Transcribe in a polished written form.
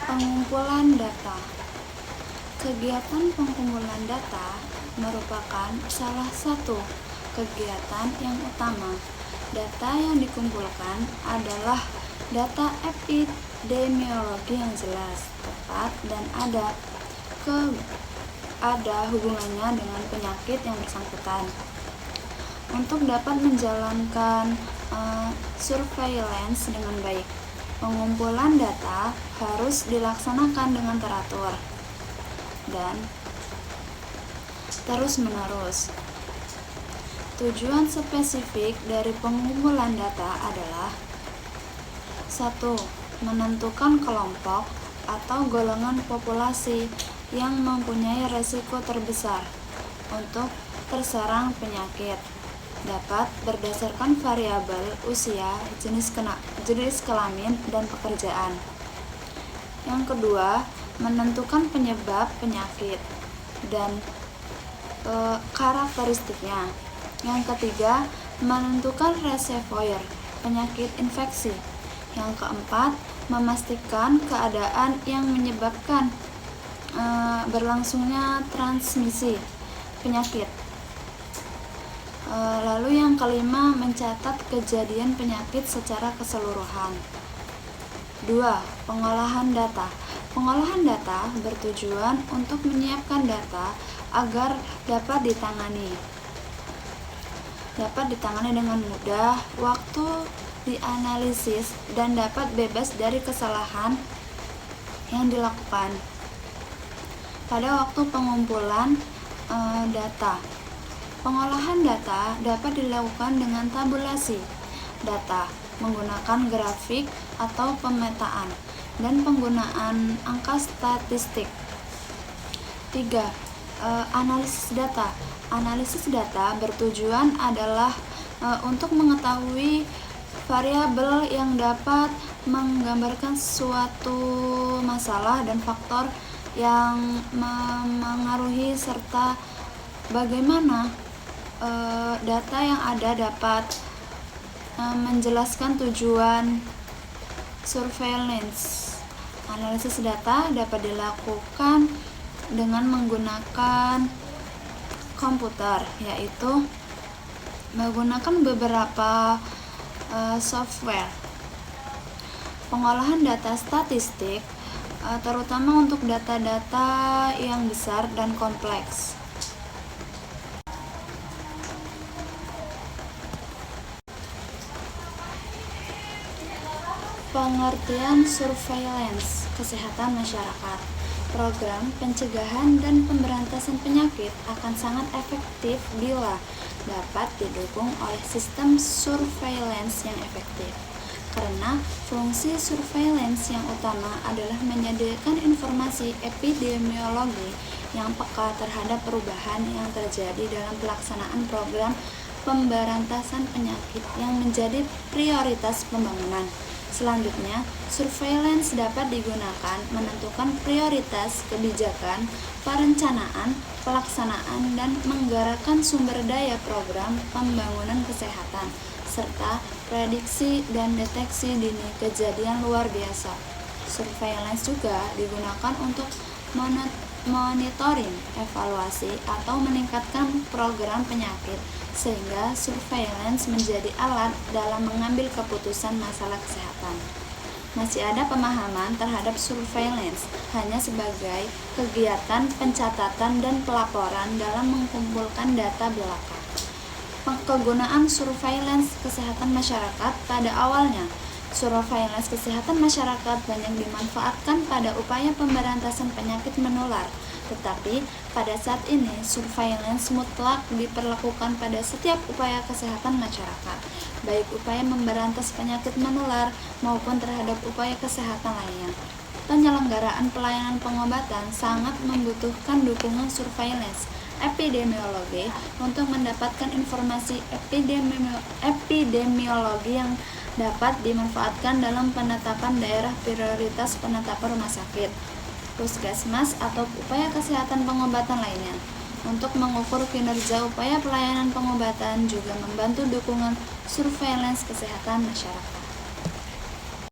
Pengumpulan data. Kegiatan pengumpulan data merupakan salah satu kegiatan yang utama. Data yang dikumpulkan adalah data epidemiologi yang jelas, tepat, dan ada hubungannya dengan penyakit yang bersangkutan. Untuk dapat menjalankan surveillance dengan baik, pengumpulan data harus dilaksanakan dengan teratur dan terus-menerus. Tujuan spesifik dari pengumpulan data adalah 1. Menentukan kelompok atau golongan populasi yang mempunyai risiko terbesar untuk terserang penyakit, dapat berdasarkan variabel usia, jenis kelamin, dan pekerjaan. Yang kedua, menentukan penyebab penyakit dan karakteristiknya. Yang ketiga, menentukan reservoir penyakit infeksi. Yang keempat, memastikan keadaan yang menyebabkan berlangsungnya transmisi penyakit. Lalu yang kelima, mencatat kejadian penyakit secara keseluruhan. 2. Pengolahan data. Pengolahan data bertujuan untuk menyiapkan data agar dapat ditangani dengan mudah, waktu dianalisis, dan dapat bebas dari kesalahan yang dilakukan pada waktu pengumpulan data. Pengolahan data dapat dilakukan dengan tabulasi data, menggunakan grafik atau pemetaan, dan penggunaan angka statistik. 3. Analisis data. Analisis data bertujuan adalah untuk mengetahui variabel yang dapat menggambarkan suatu masalah dan faktor yang memengaruhi serta bagaimana data yang ada dapat menjelaskan tujuan surveillance. Analisis data dapat dilakukan dengan menggunakan komputer, yaitu menggunakan beberapa software. Pengolahan data statistik terutama untuk data-data yang besar dan kompleks. Pengertian surveillance kesehatan masyarakat. Program pencegahan dan pemberantasan penyakit akan sangat efektif bila dapat didukung oleh sistem surveillance yang efektif. Karena fungsi surveillance yang utama adalah menyediakan informasi epidemiologi yang peka terhadap perubahan yang terjadi dalam pelaksanaan program pemberantasan penyakit yang menjadi prioritas pembangunan. Selanjutnya, surveillance dapat digunakan menentukan prioritas kebijakan, perencanaan, pelaksanaan, dan menggerakkan sumber daya program pembangunan kesehatan, serta prediksi dan deteksi dini kejadian luar biasa. Surveillance juga digunakan untuk monitoring, evaluasi, atau meningkatkan program penyakit, sehingga surveillance menjadi alat dalam mengambil keputusan masalah kesehatan. Masih ada pemahaman terhadap surveillance hanya sebagai kegiatan pencatatan dan pelaporan dalam mengumpulkan data belaka. Kegunaan surveillance kesehatan masyarakat. Pada awalnya, surveillance kesehatan masyarakat banyak dimanfaatkan pada upaya pemberantasan penyakit menular, tetapi pada saat ini surveillance mutlak diperlakukan pada setiap upaya kesehatan masyarakat, baik upaya memberantas penyakit menular maupun terhadap upaya kesehatan lainnya. Penyelenggaraan pelayanan pengobatan sangat membutuhkan dukungan surveillance epidemiologi untuk mendapatkan informasi epidemiologi yang dapat dimanfaatkan dalam penetapan daerah prioritas penetapan rumah sakit, puskesmas, atau upaya kesehatan pengobatan lainnya. Untuk mengukur kinerja upaya pelayanan pengobatan juga membantu dukungan surveillance kesehatan masyarakat.